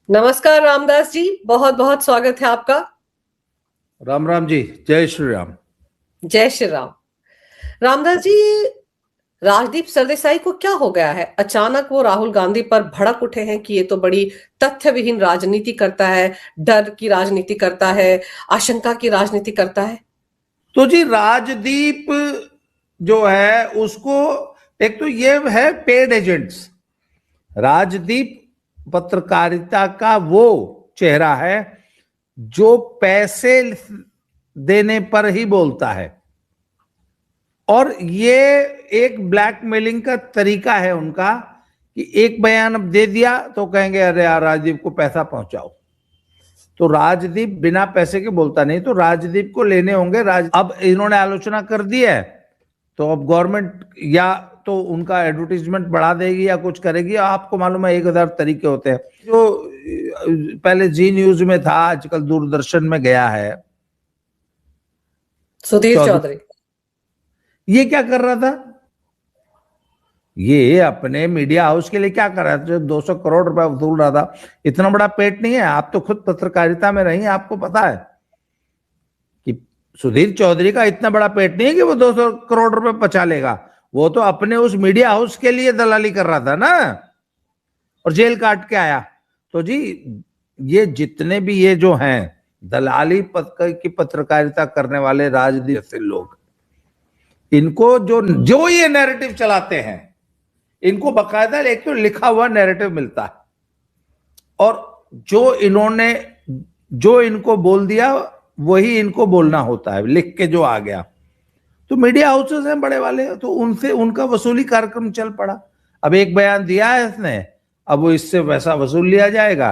नमस्कार रामदास जी, बहुत बहुत स्वागत है आपका। राम राम जी, जय श्री राम। जय श्री राम। रामदास जी, राजदीप सरदेसाई को क्या हो गया है? अचानक वो राहुल गांधी पर भड़क उठे हैं कि ये तो बड़ी तथ्य विहीन राजनीति करता है, डर की राजनीति करता है, आशंका की राजनीति करता है। तो जी राजदीप जो है उसको, एक तो ये है पेड एजेंट्स। राजदीप पत्रकारिता का वो चेहरा है जो पैसे देने पर ही बोलता है, और ये एक ब्लैकमेलिंग का तरीका है उनका कि एक बयान अब दे दिया तो कहेंगे अरे यार राजदीप को पैसा पहुंचाओ। तो राजदीप बिना पैसे के बोलता नहीं, तो राजदीप को लेने होंगे। अब इन्होंने आलोचना कर दी है तो अब गवर्नमेंट या तो उनका एडवर्टीजमेंट बढ़ा देगी या कुछ करेगी। आपको मालूम है 1000 तरीके होते हैं। जो पहले जी न्यूज में था, आजकल दूरदर्शन में गया है। सुधीर चौधरी ये क्या कर रहा था? ये अपने मीडिया हाउस के लिए क्या कर रहा था? जो 200 करोड़ रुपए वसूल रहा था। इतना बड़ा पेट नहीं है। आप तो खुद पत्रकारिता में रही, आपको पता है कि सुधीर चौधरी का इतना बड़ा पेट नहीं है कि वो 200 करोड़ रुपए बचा लेगा। वो तो अपने उस मीडिया हाउस के लिए दलाली कर रहा था ना, और जेल काट के आया। तो जी ये जितने भी ये जो हैं दलाली की पत्रकारिता करने वाले राजनीति से लोग, इनको जो जो ये नैरेटिव चलाते हैं, इनको बकायदा एक तो लिखा हुआ नैरेटिव मिलता है, और जो इनको बोल दिया वही इनको बोलना होता है, लिख के जो आ गया। तो मीडिया हाउसेस हैं बड़े वाले, तो उनसे उनका वसूली कार्यक्रम चल पड़ा। अब एक बयान दिया है इसने, अब वो इससे वैसा वसूल लिया जाएगा?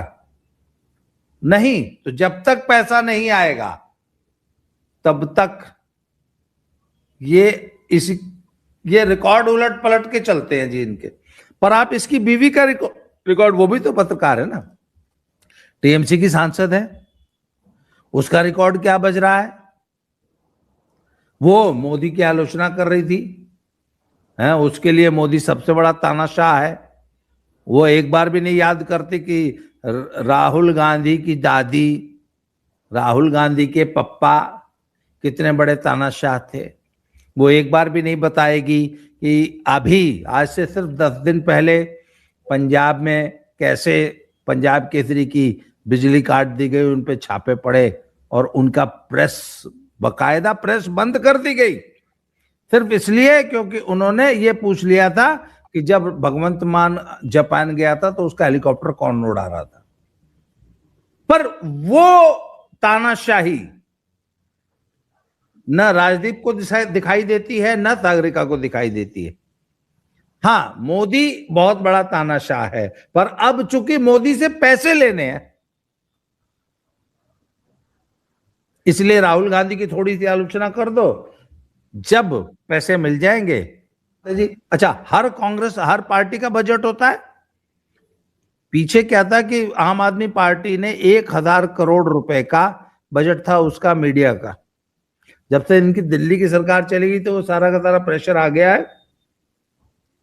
नहीं। तो जब तक पैसा नहीं आएगा तब तक ये रिकॉर्ड उलट पलट के चलते हैं जी इनके। पर आप इसकी बीवी का रिकॉर्ड, वो भी तो पत्रकार है ना, टीएमसी की सांसद है, उसका रिकॉर्ड क्या बज रहा है? वो मोदी की आलोचना कर रही थी, है उसके लिए मोदी सबसे बड़ा तानाशाह है। वो एक बार भी नहीं याद करती कि राहुल गांधी की दादी, राहुल गांधी के पप्पा कितने बड़े तानाशाह थे। वो एक बार भी नहीं बताएगी कि अभी आज से सिर्फ 10 दिन पहले पंजाब में कैसे पंजाब केसरी की बिजली काट दी गई, उन पे छापे पड़े और उनका प्रेस, बकायदा प्रेस बंद कर दी गई, सिर्फ इसलिए क्योंकि उन्होंने ये पूछ लिया था कि जब भगवंत मान जापान गया था तो उसका हेलीकॉप्टर कौन उड़ा रहा था। पर वो तानाशाही न राजदीप को दिखाई देती है, न सागरिका को दिखाई देती है। हाँ, मोदी बहुत बड़ा तानाशाह है, पर अब चूंकि मोदी से पैसे लेने हैं, इसलिए राहुल गांधी की थोड़ी सी आलोचना कर दो, जब पैसे मिल जाएंगे जी। अच्छा, हर पार्टी का बजट होता है। पीछे क्या था कि आम आदमी पार्टी ने 1000 करोड़ रुपए का बजट था उसका मीडिया का। जब से इनकी दिल्ली की सरकार चली गई तो वो सारा का सारा प्रेशर आ गया है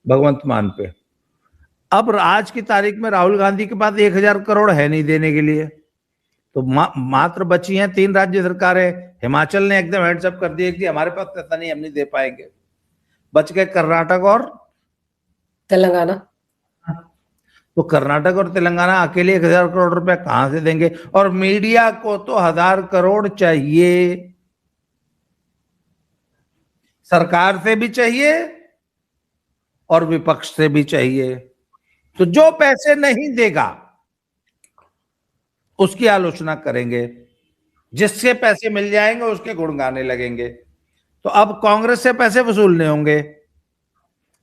भगवंत मान पे। अब आज की तारीख में राहुल गांधी के पास 1000 करोड़ है नहीं देने के लिए, तो मात्र बची हैं 3 राज्य सरकारें। हिमाचल ने एकदम हेड्सअप कर दिया कि हमारे पास पैसा नहीं, हम नहीं दे पाएंगे। बच गए कर्नाटक और तेलंगाना। तो कर्नाटक और तेलंगाना अकेले 1000 करोड़ रुपया कहां से देंगे? और मीडिया को तो 1000 करोड़ चाहिए, सरकार से भी चाहिए और विपक्ष से भी चाहिए। तो जो पैसे नहीं देगा उसकी आलोचना करेंगे, जिससे पैसे मिल जाएंगे उसके गुण गाने लगेंगे। तो अब कांग्रेस से पैसे वसूलने होंगे,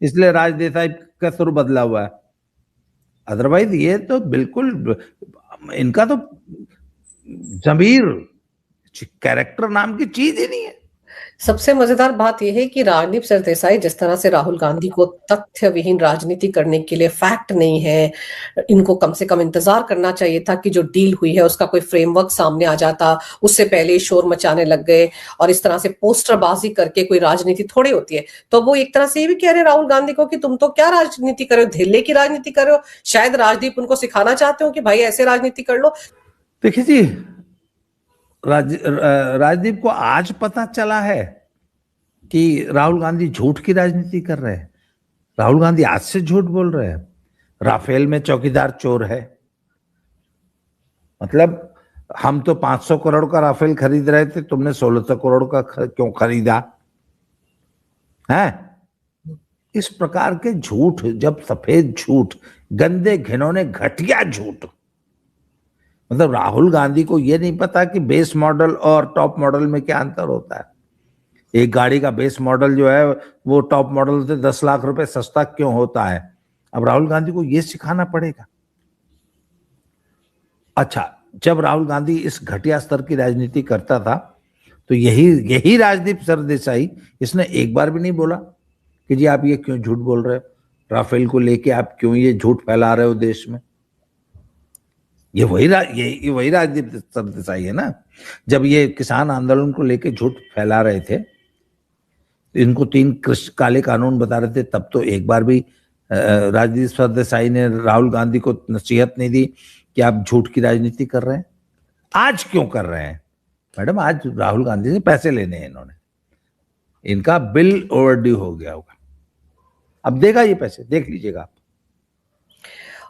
इसलिए राज देसाई का सुर बदला हुआ है। अदरवाइज ये तो बिल्कुल इनका तो जमीर, कैरेक्टर नाम की चीज ही नहीं है। सबसे मजेदार बात यह है कि राजदीप सरदेसाई जिस तरह से राहुल गांधी को तथ्य विहीन राजनीति करने के लिए फैक्ट नहीं है, इनको कम से कम इंतजार करना चाहिए था कि जो डील हुई है उसका कोई फ्रेमवर्क सामने आ जाता, उससे पहले शोर मचाने लग गए और इस तरह से पोस्टरबाजी करके कोई राजनीति थोड़ी होती है। तो वो एक तरह से ये भी कह रहे राहुल गांधी को कि तुम तो क्या राजनीति कर रहे हो, धेले की राजनीति कर रहे हो। शायद राजदीप उनको सिखाना चाहते हो कि भाई ऐसे राजनीति कर लो। देखिए जी, राजदीप को आज पता चला है कि राहुल गांधी झूठ की राजनीति कर रहे हैं। राहुल गांधी आज से झूठ बोल रहे हैं। राफेल में चौकीदार चोर है, मतलब हम तो 500 करोड़ का राफेल खरीद रहे थे, तुमने 1600 करोड़ का क्यों खरीदा है? इस प्रकार के झूठ, जब सफेद झूठ, गंदे घिनौने घटिया झूठ, मतलब राहुल गांधी को यह नहीं पता कि बेस मॉडल और टॉप मॉडल में क्या अंतर होता है। एक गाड़ी का बेस मॉडल जो है वो टॉप मॉडल से 10 लाख रुपए सस्ता क्यों होता है? अब राहुल गांधी को यह सिखाना पड़ेगा। अच्छा, जब राहुल गांधी इस घटिया स्तर की राजनीति करता था तो यही राजदीप सरदेसाई, इसने एक बार भी नहीं बोला कि जी आप ये क्यों झूठ बोल रहे हो, राफेल को लेके आप क्यों ये झूठ फैला रहे हो देश में। ये वही राजदीप सरदेसाई है ना। जब ये किसान आंदोलन को लेके झूठ फैला रहे थे, इनको 3 काले कानून बता रहे थे, तब तो एक बार भी राजदीप सरदेसाई ने राहुल गांधी को नसीहत नहीं दी कि आप झूठ की राजनीति कर रहे हैं। आज क्यों कर रहे हैं मैडम? आज राहुल गांधी से पैसे लेने हैं इन्होंने, इनका बिल ओवरड्यू हो गया होगा, अब देगा ये पैसे, देख लीजिएगा आप।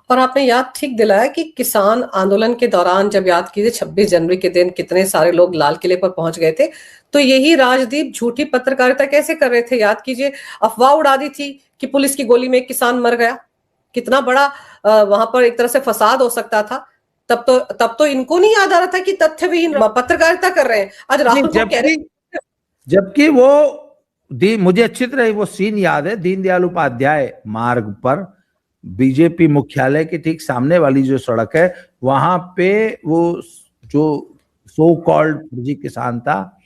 और आपने याद ठीक दिलाया कि किसान आंदोलन के दौरान, जब याद कीजिए 26 जनवरी के दिन कितने सारे लोग लाल किले पर पहुंच गए थे, तो यही राजदीप झूठी पत्रकारिता कैसे कर रहे थे? याद कीजिए, अफवाह उड़ा दी थी कि पुलिस की गोली में एक किसान मर गया। कितना बड़ा वहां पर एक तरह से फसाद हो सकता था। तब तो इनको नहीं याद आ रहा था कि तथ्य विहीन पत्रकारिता कर रहे हैं। आज राहुल को कह रहे हैं, जबकि वो मुझे अच्छी तरह वो सीन याद है, दीनदयाल उपाध्याय मार्ग पर बीजेपी मुख्यालय के ठीक सामने वाली जो सड़क है, वहां पे वो जो सो कॉल्ड फर्जी किसान था,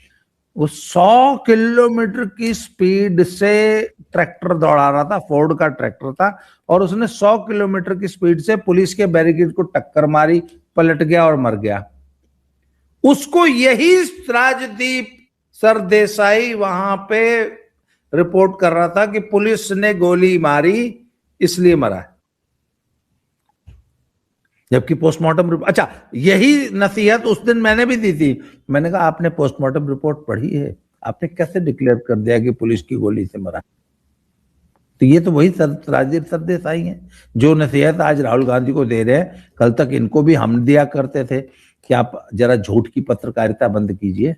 वो 100 किलोमीटर की स्पीड से ट्रैक्टर दौड़ा रहा था, फोर्ड का ट्रैक्टर था, और उसने 100 किलोमीटर की स्पीड से पुलिस के बैरिकेड को टक्कर मारी, पलट गया और मर गया। उसको यही राजदीप सरदेसाई वहां पे रिपोर्ट कर रहा था कि पुलिस ने गोली मारी इसलिए मरा है, जबकि पोस्टमार्टम रिपोर्ट, अच्छा यही नसीहत उस दिन मैंने भी दी थी। मैंने कहा आपने पोस्टमार्टम रिपोर्ट पढ़ी है, आपने कैसे डिक्लेयर कर दिया कि पुलिस की गोली से मरा? तो ये तो वही राजदीप सरदेसाई है जो नसीहत आज राहुल गांधी को दे रहे हैं। कल तक इनको भी हम दिया करते थे कि आप जरा झूठ की पत्रकारिता बंद कीजिए।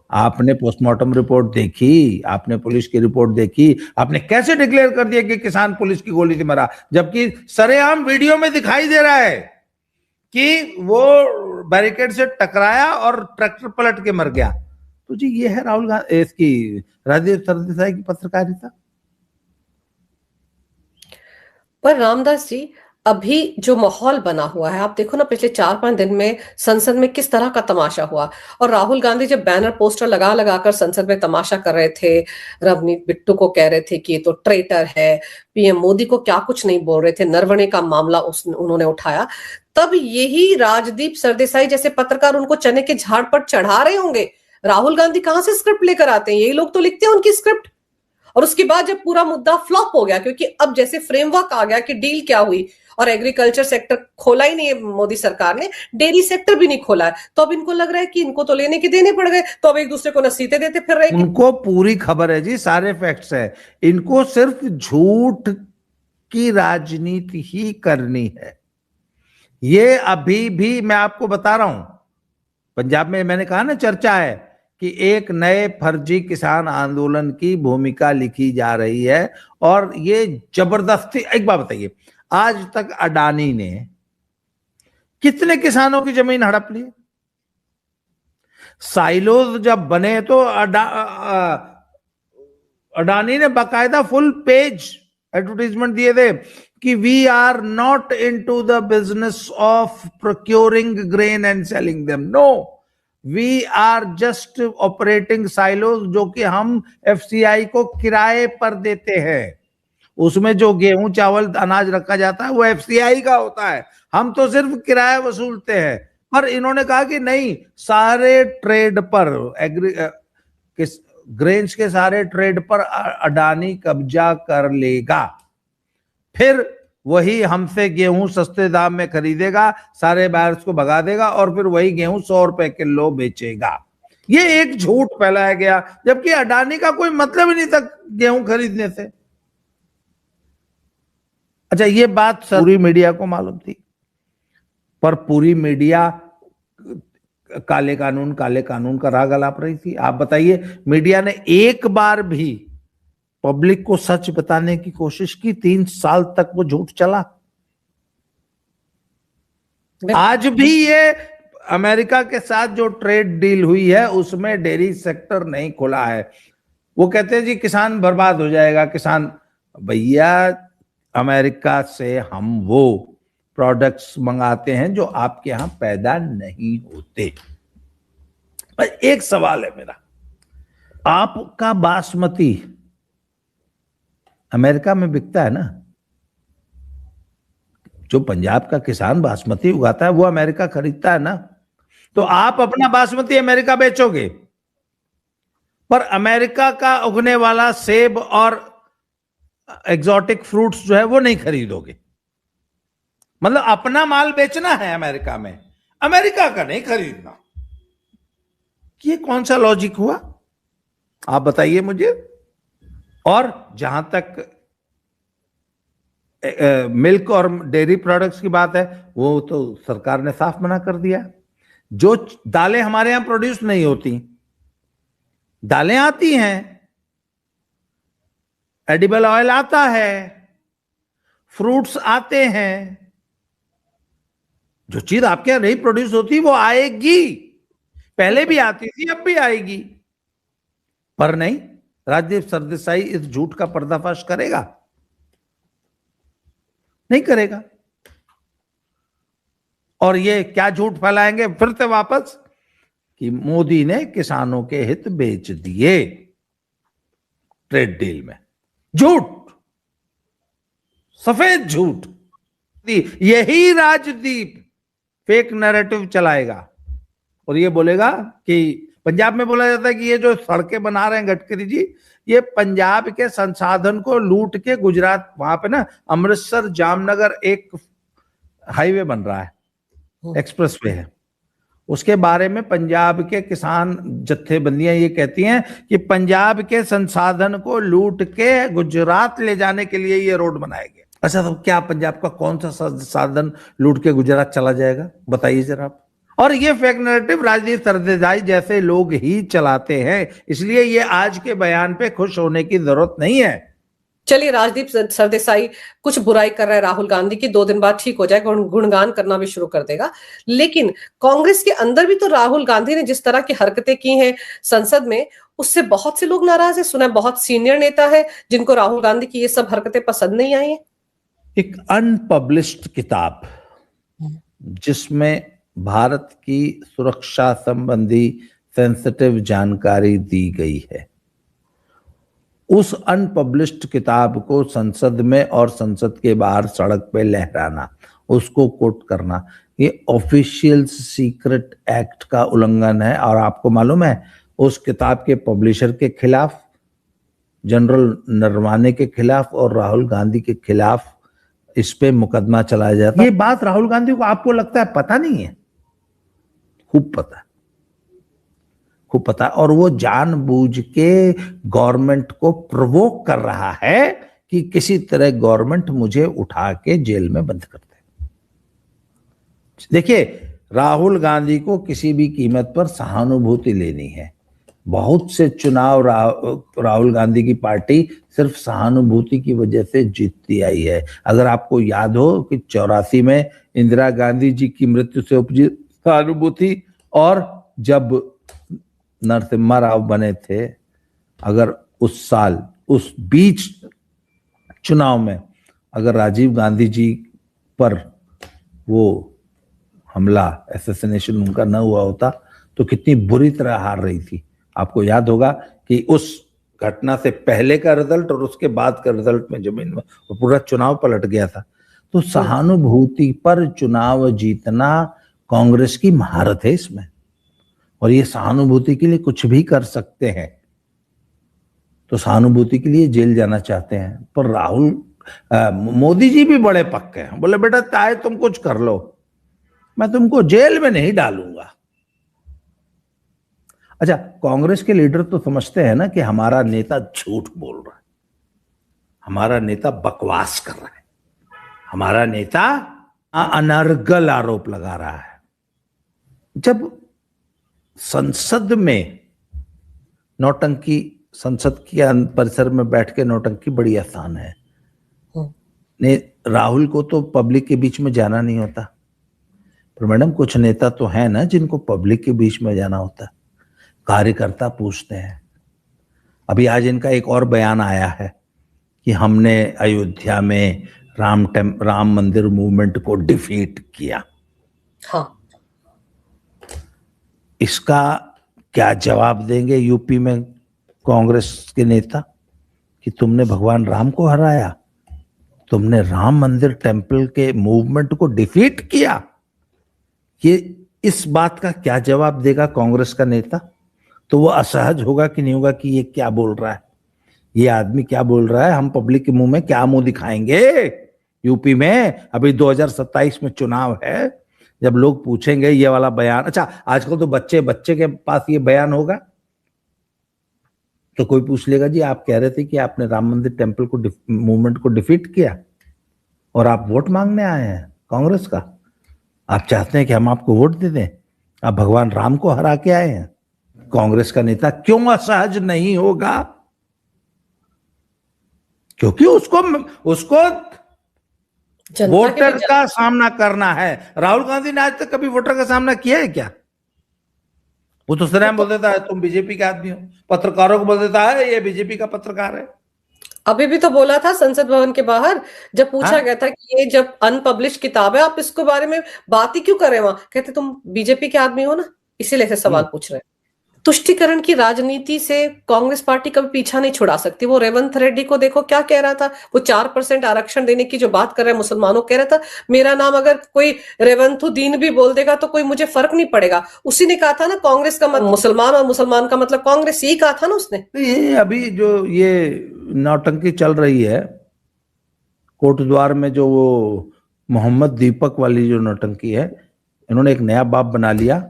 आपने पोस्टमार्टम रिपोर्ट देखी, आपने पुलिस की रिपोर्ट देखी, आपने कैसे डिक्लेयर कर दिया कि किसान पुलिस की गोली से मरा, जबकि सरेआम वीडियो में दिखाई दे रहा है कि वो बैरिकेड से टकराया और ट्रैक्टर पलट के मर गया। तो जी ये है राहुल गांधी, इसकी राजदीप सरदेसाई की पत्रकारिता। पर रामदास जी, अभी जो माहौल बना हुआ है, आप देखो ना, पिछले 4-5 दिन में संसद में किस तरह का तमाशा हुआ। और राहुल गांधी जब बैनर पोस्टर लगा लगाकर संसद में तमाशा कर रहे थे, रवनीत बिट्टू को कह रहे थे कि ये तो ट्रेटर है, पीएम मोदी को क्या कुछ नहीं बोल रहे थे, नरवणे का मामला उन्होंने उठाया, तब यही राजदीप सरदेसाई जैसे पत्रकार उनको चने के झाड़ पर चढ़ा रहे होंगे। राहुल गांधी कहां से स्क्रिप्ट लेकर आते हैं? यही लोग तो लिखते हैं उनकी स्क्रिप्ट। और उसके बाद जब पूरा मुद्दा फ्लॉप हो गया, क्योंकि अब जैसे फ्रेमवर्क आ गया कि डील क्या हुई, और एग्रीकल्चर सेक्टर खोला ही नहीं है मोदी सरकार ने, डेयरी सेक्टर भी नहीं खोला है, तो अब इनको लग रहा है कि इनको तो लेने के देने पड़ गए, तो अब एक दूसरे को नसीहतें देते फिर रहे। उनको पूरी खबर है जी, सारे फैक्ट्स है, इनको सिर्फ झूठ की राजनीति ही करनी है। ये अभी भी मैं आपको बता रहा हूं, पंजाब में मैंने कहा ना चर्चा है कि एक नए फर्जी किसान आंदोलन की भूमिका लिखी जा रही है, और ये जबरदस्ती। एक बात बताइए, आज तक अडानी ने कितने किसानों की जमीन हड़प ली? साइलोज जब बने तो अडानी ने बाकायदा फुल पेज एडवर्टाइजमेंट दिए थे कि we are not into the business of procuring grain and selling them. No, we are just operating silos, जो कि हम एफसीआई को किराए पर देते हैं। उसमें जो गेहूं चावल अनाज रखा जाता है वो एफसीआई का होता है, हम तो सिर्फ किराया वसूलते हैं। पर इन्होंने कहा कि नहीं, सारे ट्रेड पर ग्रेन्स के सारे ट्रेड पर अडानी कब्जा कर लेगा, फिर वही हमसे गेहूं सस्ते दाम में खरीदेगा, सारे बायर्स को भगा देगा और फिर वही गेहूं 100 रुपए किलो बेचेगा। ये एक झूठ फैलाया गया, जबकि अडानी का कोई मतलब ही नहीं था गेहूं खरीदने से। अच्छा, ये बात पूरी मीडिया को मालूम थी, पर पूरी मीडिया काले कानून का राग अलाप रही थी। आप बताइए, मीडिया ने एक बार भी पब्लिक को सच बताने की कोशिश की? 3 साल तक वो झूठ चला। आज भी ये अमेरिका के साथ जो ट्रेड डील हुई है उसमें डेयरी सेक्टर नहीं खुला है। वो कहते हैं जी किसान बर्बाद हो जाएगा, किसान। भैया, अमेरिका से हम वो प्रोडक्ट्स मंगाते हैं जो आपके यहां पैदा नहीं होते। एक सवाल है मेरा, आपका बासमती अमेरिका में बिकता है ना? जो पंजाब का किसान बासमती उगाता है वो अमेरिका खरीदता है ना? तो आप अपना बासमती अमेरिका बेचोगे, पर अमेरिका का उगने वाला सेब और एग्जॉटिक फ्रूट्स जो है वो नहीं खरीदोगे। मतलब अपना माल बेचना है अमेरिका में, अमेरिका का नहीं खरीदना। ये कौन सा लॉजिक हुआ, आप बताइए मुझे। और जहां तक मिल्क और डेयरी प्रोडक्ट्स की बात है, वो तो सरकार ने साफ मना कर दिया। जो दालें हमारे यहां प्रोड्यूस नहीं होती, दालें आती हैं, एडिबल ऑयल आता है, फ्रूट्स आते हैं, जो चीज आपके यहां नहीं प्रोड्यूस होती वो आएगी। पहले भी आती थी, अब भी आएगी। पर नहीं, राजदीप सरदेसाई इस झूठ का पर्दाफाश करेगा? नहीं करेगा। और ये क्या झूठ फैलाएंगे फिर से वापस, कि मोदी ने किसानों के हित बेच दिए ट्रेड डील में। झूठ, सफेद झूठ। यही राजदीप फेक नैरेटिव चलाएगा और ये बोलेगा कि पंजाब में बोला जाता है कि ये जो सड़कें बना रहे हैं गडकरी जी, ये पंजाब के संसाधन को लूट के गुजरात, वहां पे ना अमृतसर जामनगर एक हाईवे बन रहा है, एक्सप्रेसवे है, उसके बारे में पंजाब के किसान जत्थेबंदियां ये कहती हैं कि पंजाब के संसाधन को लूट के गुजरात ले जाने के लिए ये रोड बनाया गया। अच्छा, तो क्या पंजाब का कौन सा संसाधन लूट के गुजरात चला जाएगा, बताइए जरा आप। और ये फेक नैरेटिव राजदीप सरदेसाई जैसे लोग ही चलाते हैं, इसलिए ये आज के बयान पे खुश होने की जरूरत नहीं है। चलिए, राजदीप सरदेसाई कुछ बुराई कर रहा है राहुल गांधी की, 2 दिन बाद ठीक हो जाएगा, गुणगान करना भी शुरू कर देगा। लेकिन कांग्रेस के अंदर भी तो राहुल गांधी ने जिस तरह की हरकतें की हैं संसद में, उससे बहुत से लोग नाराज है। सुना बहुत सीनियर नेता है जिनको राहुल गांधी की ये सब हरकतें पसंद नहीं आई है। एक अनपब्लिश्ड किताब जिसमें भारत की सुरक्षा संबंधी सेंसिटिव जानकारी दी गई है, उस अनपब्लिश्ड किताब को संसद में और संसद के बाहर सड़क पे लहराना, उसको कोट करना, ये ऑफिशियल सीक्रेट एक्ट का उल्लंघन है। और आपको मालूम है, उस किताब के पब्लिशर के खिलाफ, जनरल नरवाने के खिलाफ और राहुल गांधी के खिलाफ इस पे मुकदमा चलाया जाता है। ये बात राहुल गांधी को, आपको लगता है पता नहीं है? खूब पता है, खूब पता है। और वो जानबूझ के गवर्नमेंट को प्रोवोक कर रहा है कि किसी तरह गवर्नमेंट मुझे उठा के जेल में बंद कर दे। देखिए, राहुल गांधी को किसी भी कीमत पर सहानुभूति लेनी है। बहुत से चुनाव राहुल गांधी की पार्टी सिर्फ सहानुभूति की वजह से जीतती आई है। अगर आपको याद हो कि 84 में इंदिरा गांधी जी की मृत्यु से उपजी सहानुभूति, और जब नरसिम्हा राव बने थे, अगर उस साल, उस बीच चुनाव में अगर राजीव गांधी जी पर वो हमला, एसेसिनेशन उनका न हुआ होता, तो कितनी बुरी तरह हार रही थी। आपको याद होगा कि उस घटना से पहले का रिजल्ट और उसके बाद का रिजल्ट में जमीन में पूरा चुनाव पलट गया था। तो सहानुभूति पर चुनाव जीतना कांग्रेस की महारत है इसमें, और ये सहानुभूति के लिए कुछ भी कर सकते हैं। तो सहानुभूति के लिए जेल जाना चाहते हैं, पर राहुल मोदी जी भी बड़े पक्के हैं, बोले बेटा चाहे तुम कुछ कर लो, मैं तुमको जेल में नहीं डालूंगा। अच्छा, कांग्रेस के लीडर तो समझते हैं ना कि हमारा नेता झूठ बोल रहा है, हमारा नेता बकवास कर रहा है, हमारा नेता अनर्गल आरोप लगा रहा है। जब संसद में नौटंकी, संसद के परिसर में बैठ के नौटंकी बड़ी आसान है। ने राहुल को तो पब्लिक के बीच में जाना नहीं होता, पर मैडम कुछ नेता तो है ना जिनको पब्लिक के बीच में जाना होता है। कार्यकर्ता पूछते हैं। अभी आज इनका एक और बयान आया है कि हमने अयोध्या में राम मंदिर मूवमेंट को डिफीट किया। हाँ, इसका क्या जवाब देंगे यूपी में कांग्रेस के नेता कि तुमने भगवान राम को हराया, तुमने राम मंदिर टेम्पल के मूवमेंट को डिफीट किया? ये इस बात का क्या जवाब देगा कांग्रेस का नेता? तो वो असहज होगा कि नहीं होगा कि ये क्या बोल रहा है, ये आदमी क्या बोल रहा है, हम पब्लिक के मुंह में क्या मुंह दिखाएंगे यूपी में? अभी 2027 में चुनाव है, जब लोग पूछेंगे ये वाला बयान। अच्छा, आजकल तो बच्चे के पास ये बयान होगा तो कोई पूछ लेगा जी आप कह रहे थे कि आपने राम मंदिर टेम्पल को मूवमेंट को डिफीट किया और आप वोट मांगने आए हैं कांग्रेस का, आप चाहते हैं कि हम आपको वोट दे दें, आप भगवान राम को हरा के आए हैं। कांग्रेस का नेता क्यों असहज नहीं होगा? क्योंकि उसको वोटर का सामना करना है। राहुल गांधी ने आज तक कभी वोटर का सामना किया है क्या? वो तो सरेआम बोल देता है तुम बीजेपी के आदमी हो, पत्रकारों को बोल देता है ये बीजेपी का पत्रकार है। अभी भी तो बोला था संसद भवन के बाहर, जब पूछा गया था कि ये जब अनपब्लिश किताब है आप इसके बारे में बात ही क्यों कर रहे हैं, वहां कहते तुम बीजेपी के आदमी हो ना, इसीलिए ऐसे सवाल पूछ रहे हैं। तुष्टीकरण की राजनीति से कांग्रेस पार्टी कभी पीछा नहीं छुड़ा सकती। वो रेवंत रेड्डी को देखो क्या कह रहा था, वो 4% आरक्षण देने की जो बात कर रहे हैं मुसलमानों, कह रहा था मेरा नाम अगर कोई रेवंतुद्दीन भी बोल देगा तो कोई मुझे फर्क नहीं पड़ेगा। उसी ने कहा था ना कांग्रेस का मतलब मुसलमान और मुसलमान का मतलब कांग्रेस, यही कहा था ना उसने। ये अभी जो ये नौटंकी चल रही है कोटद्वार में, जो वो मोहम्मद दीपक वाली जो नौटंकी है, इन्होंने एक नया बाप बना लिया।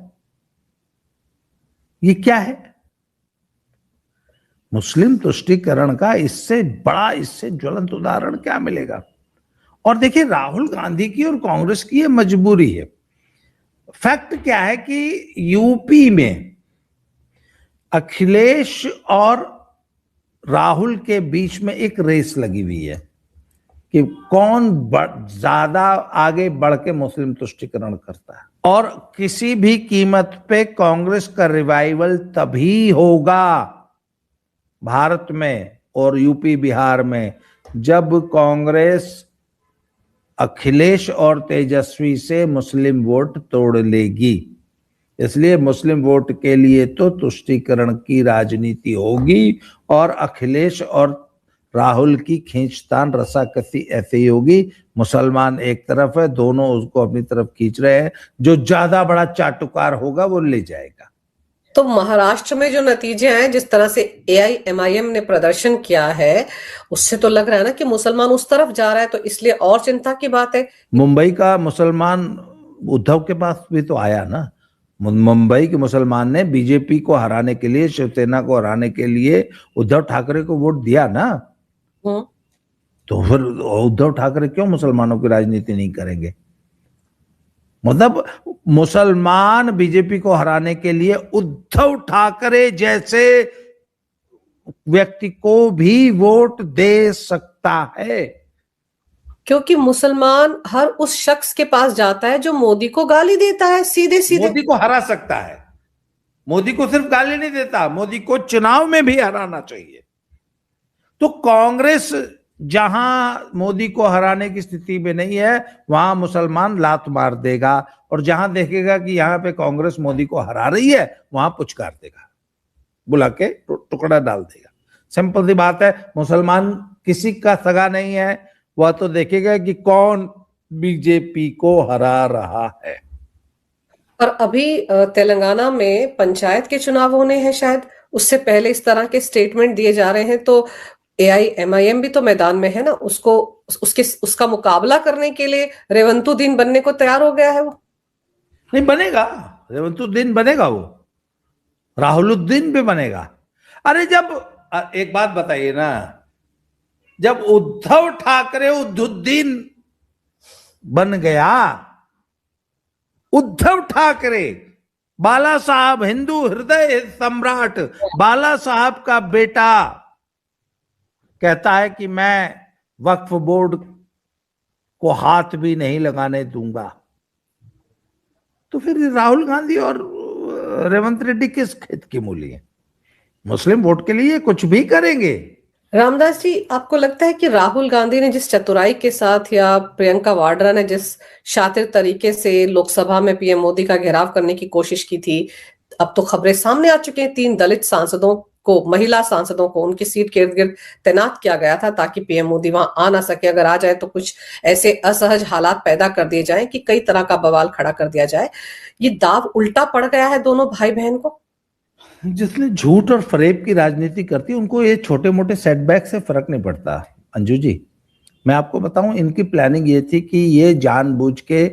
ये क्या है? मुस्लिम तुष्टीकरण का इससे बड़ा, इससे ज्वलंत उदाहरण क्या मिलेगा? और देखिए राहुल गांधी की और कांग्रेस की ये मजबूरी है। फैक्ट क्या है कि यूपी में अखिलेश और राहुल के बीच में एक रेस लगी हुई है कि कौन ज्यादा आगे बढ़ के मुस्लिम तुष्टीकरण करता है। और किसी भी कीमत पे कांग्रेस का रिवाइवल तभी होगा भारत में और यूपी बिहार में जब कांग्रेस अखिलेश और तेजस्वी से मुस्लिम वोट तोड़ लेगी। इसलिए मुस्लिम वोट के लिए तो तुष्टीकरण की राजनीति होगी और अखिलेश और राहुल की खींचतान रसाकसी ऐसे ही होगी। मुसलमान एक तरफ है, दोनों उसको अपनी तरफ खींच रहे हैं, जो ज्यादा बड़ा चाटुकार होगा वो ले जाएगा। तो महाराष्ट्र में जो नतीजे आए, जिस तरह से AIMIM ने प्रदर्शन किया है, उससे तो लग रहा है ना कि मुसलमान उस तरफ जा रहा है, तो इसलिए और चिंता की बात है। मुंबई का मुसलमान उद्धव के पास भी तो आया ना। मुंबई के मुसलमान ने बीजेपी को हराने के लिए, शिवसेना को हराने के लिए उद्धव ठाकरे को वोट दिया ना। तो फिर उद्धव ठाकरे क्यों मुसलमानों की राजनीति नहीं करेंगे? मतलब मुसलमान बीजेपी को हराने के लिए उद्धव ठाकरे जैसे व्यक्ति को भी वोट दे सकता है, क्योंकि मुसलमान हर उस शख्स के पास जाता है जो मोदी को गाली देता है, सीधे सीधे। मोदी को हरा सकता है। मोदी को सिर्फ गाली नहीं देता, मोदी को चुनाव में भी हराना चाहिए। तो कांग्रेस जहां मोदी को हराने की स्थिति में नहीं है वहां मुसलमान लात मार देगा, और जहां देखेगा कि यहां पे कांग्रेस मोदी को हरा रही है वहां पुचकार देगा, बुला के टुकड़ा डाल देगा। सिंपल सी बात है, मुसलमान किसी का सगा नहीं है, वह तो देखेगा कि कौन बीजेपी को हरा रहा है। और अभी तेलंगाना में पंचायत के चुनाव होने हैं शायद, उससे पहले इस तरह के स्टेटमेंट दिए जा रहे हैं, तो एआईएमआईएम भी तो मैदान में है ना, उसका मुकाबला करने के लिए रेवंतुद्दीन बनने को तैयार हो गया है वो। नहीं बनेगा, रेवंतुद्दीन बनेगा, वो राहुलुद्दीन भी बनेगा। अरे जब एक बात बताइए ना, जब उद्धव ठाकरे उद्धुद्दीन बन गया, उद्धव ठाकरे बाला साहब हिंदू हृदय सम्राट बाला साहब का बेटा कहता है कि मैं वक्फ बोर्ड को हाथ भी नहीं लगाने दूंगा, तो फिर राहुल गांधी और रेवंत रेड्डी किस खेत की मूली है? मुस्लिम वोट के लिए कुछ भी करेंगे। रामदास जी, आपको लगता है कि राहुल गांधी ने जिस चतुराई के साथ या प्रियंका वाड्रा ने जिस शातिर तरीके से लोकसभा में पीएम मोदी का घेराव करने की कोशिश की थी, अब तो खबरें सामने आ चुकी हैं, 3 दलित सांसदों को, महिला सांसदों को उनकी सीट के इर्द गिर्द तैनात किया गया था ताकि पीएम मोदी वहां आ ना सके, अगर आ जाए तो कुछ ऐसे असहज हालात पैदा कर दिए जाएं कि कई तरह का बवाल खड़ा कर दिया जाए। ये दाव उल्टा पड़ गया है दोनों भाई बहन को। जिसने झूठ और फरेब की राजनीति करती उनको ये छोटे मोटे सेटबैक से फर्क नहीं पड़ता। अंजू जी, मैं आपको बताऊं, इनकी प्लानिंग ये थी कि ये जानबूझ के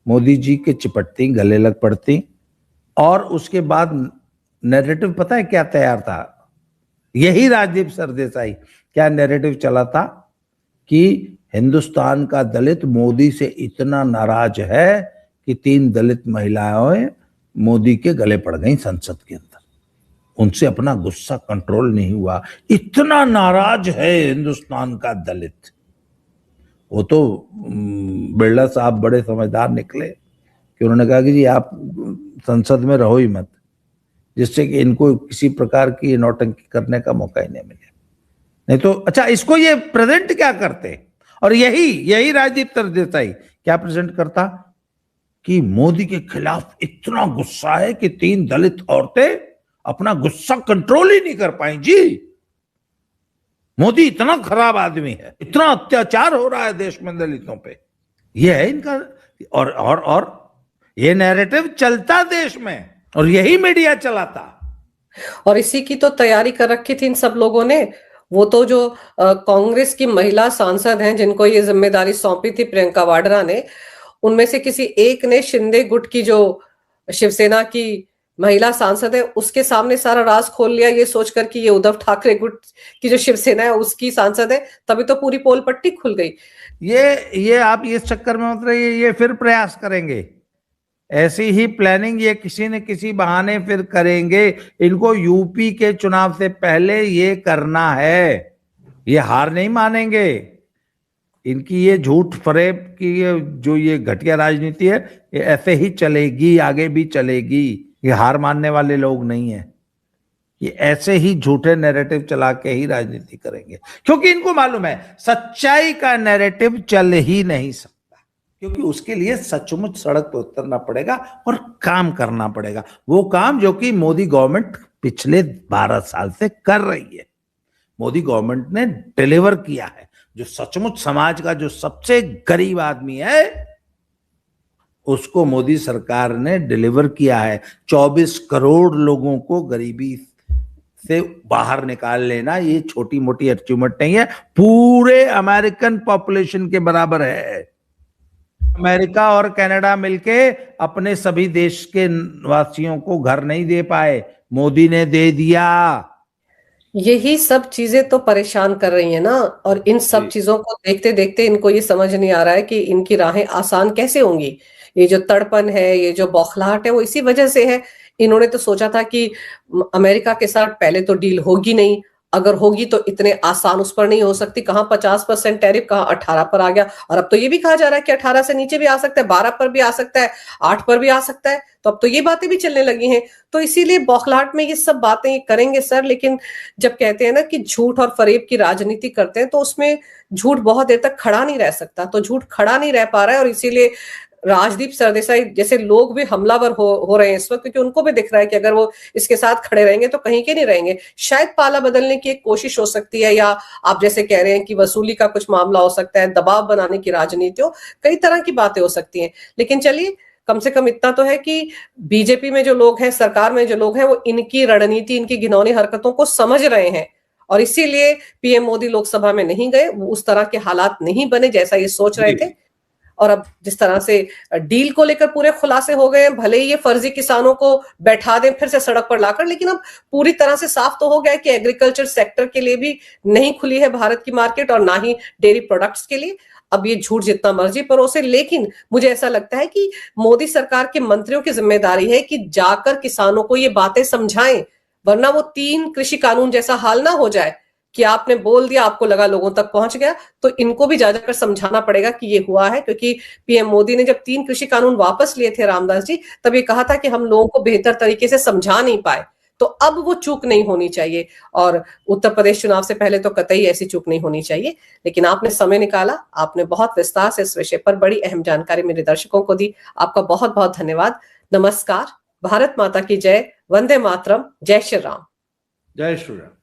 मोदी जी के चिपटती, गले लग पड़ती, और उसके बाद नैरेटिव पता है क्या तैयार था? यही राजदीप सरदेसाई क्या नैरेटिव चला था कि हिंदुस्तान का दलित मोदी से इतना नाराज है कि 3 दलित महिलाएं मोदी के गले पड़ गई संसद के अंदर, उनसे अपना गुस्सा कंट्रोल नहीं हुआ, इतना नाराज है हिंदुस्तान का दलित। वो तो बिरला साहब बड़े समझदार निकले कि उन्होंने कहा कि जी आप संसद में रहो ही मत, जिससे कि इनको किसी प्रकार की नौटंकी करने का मौका ही नहीं मिले। नहीं तो अच्छा, इसको ये प्रेजेंट क्या करते, और यही राजदीप सरदेसाई क्या प्रेजेंट करता कि मोदी के खिलाफ इतना गुस्सा है कि 3 दलित औरतें अपना गुस्सा कंट्रोल ही नहीं कर पाई। जी, मोदी इतना खराब आदमी है, इतना अत्याचार हो रहा है देश में दलितों पे, ये है इनका। और ये नैरेटिव चलता देश में, और यही मीडिया चलाता, और इसी की तो तैयारी कर रखी थी इन सब लोगों ने। वो तो जो कांग्रेस की महिला सांसद हैं जिनको ये जिम्मेदारी सौंपी थी प्रियंका वाड्रा ने, उनमें से किसी एक ने शिंदे गुट की जो शिवसेना की महिला सांसद है उसके सामने सारा राज खोल लिया, ये सोचकर कि ये उद्धव ठाकरे गुट की जो शिवसेना है उसकी सांसद है, तभी तो पूरी पोल पट्टी खुल गई। ये आप इस चक्कर में मत रहिए, ये फिर प्रयास करेंगे, ऐसी ही प्लानिंग ये किसी न किसी बहाने फिर करेंगे। इनको यूपी के चुनाव से पहले ये करना है, ये हार नहीं मानेंगे। इनकी ये झूठ फरेब की जो ये घटिया राजनीति है, ये ऐसे ही चलेगी, आगे भी चलेगी। ये हार मानने वाले लोग नहीं है, ये ऐसे ही झूठे नैरेटिव चला के ही राजनीति करेंगे, क्योंकि इनको मालूम है सच्चाई का नैरेटिव चल ही नहीं सकता, क्योंकि उसके लिए सचमुच सड़क पर उतरना पड़ेगा और काम करना पड़ेगा, वो काम जो कि मोदी गवर्नमेंट पिछले 12 साल से कर रही है। मोदी गवर्नमेंट ने डिलीवर किया है, जो सचमुच समाज का जो सबसे गरीब आदमी है उसको मोदी सरकार ने डिलीवर किया है। 24 करोड़ लोगों को गरीबी से बाहर निकाल लेना ये छोटी मोटी अचीवमेंट नहीं है, पूरे अमेरिकन पॉपुलेशन के बराबर है। अमेरिका और कनाडा मिलके अपने सभी देश के वासियों को घर नहीं दे पाए, मोदी ने दे दिया। यही सब चीजें तो परेशान कर रही है ना, और इन सब चीजों को देखते देखते इनको ये समझ नहीं आ रहा है कि इनकी राहें आसान कैसे होंगी। ये जो तड़पन है, ये जो बौखलाहट है, वो इसी वजह से है। इन्होंने तो सोचा था कि अमेरिका के साथ पहले तो डील होगी नहीं, अगर होगी तो इतने आसान उस पर नहीं हो सकती। कहां 50% टैरिफ, कहां 18 पर आ गया, और अब तो ये भी कहा जा रहा है कि 18 से नीचे भी आ सकता है, 12 पर भी आ सकता है, 8 पर भी आ सकता है। तो अब तो ये बातें भी चलने लगी हैं। तो इसीलिए बौखलाहट में ये सब बातें करेंगे सर, लेकिन जब कहते हैं ना कि झूठ और फरेब की राजनीति करते हैं, तो उसमें झूठ बहुत देर तक खड़ा नहीं रह सकता। तो झूठ खड़ा नहीं रह पा रहा है, और इसीलिए राजदीप सरदेसाई जैसे लोग भी हमलावर हो रहे हैं इस वक्त, क्योंकि उनको भी दिख रहा है कि अगर वो इसके साथ खड़े रहेंगे तो कहीं के नहीं रहेंगे। शायद पाला बदलने की एक कोशिश हो सकती है, या आप जैसे कह रहे हैं कि वसूली का कुछ मामला हो सकता है, दबाव बनाने की राजनीति हो, कई तरह की बातें हो सकती हैं। लेकिन चलिए, कम से कम इतना तो है कि बीजेपी में जो लोग हैं, सरकार में जो लोग हैं, वो इनकी रणनीति, इनकी घिनौनी हरकतों को समझ रहे हैं, और इसीलिए पीएम मोदी लोकसभा में नहीं गए। उस तरह के हालात नहीं बने जैसा ये सोच रहे थे। और अब जिस तरह से डील को लेकर पूरे खुलासे हो गए, भले ही ये फर्जी किसानों को बैठा दें फिर से सड़क पर लाकर, लेकिन अब पूरी तरह से साफ तो हो गया है कि एग्रीकल्चर सेक्टर के लिए भी नहीं खुली है भारत की मार्केट, और ना ही डेयरी प्रोडक्ट्स के लिए। अब ये झूठ जितना मर्जी परोसे, लेकिन मुझे ऐसा लगता है कि मोदी सरकार के मंत्रियों की जिम्मेदारी है कि जाकर किसानों को ये बातें समझाएं, वरना वो 3 कृषि कानून जैसा हाल ना हो जाए कि आपने बोल दिया, आपको लगा लोगों तक पहुंच गया। तो इनको भी जाकर समझाना पड़ेगा कि ये हुआ है, क्योंकि पीएम मोदी ने जब 3 कृषि कानून वापस लिए थे रामदास जी, तब ये कहा था कि हम लोगों को बेहतर तरीके से समझा नहीं पाए। तो अब वो चूक नहीं होनी चाहिए, और उत्तर प्रदेश चुनाव से पहले तो कतई ऐसी चूक नहीं होनी चाहिए। लेकिन आपने समय निकाला, आपने बहुत विस्तार से इस विषय पर बड़ी अहम जानकारी मेरे दर्शकों को दी। आपका बहुत बहुत धन्यवाद। नमस्कार। भारत माता की जय। वंदे मातरम। जय श्री राम। जय श्री राम।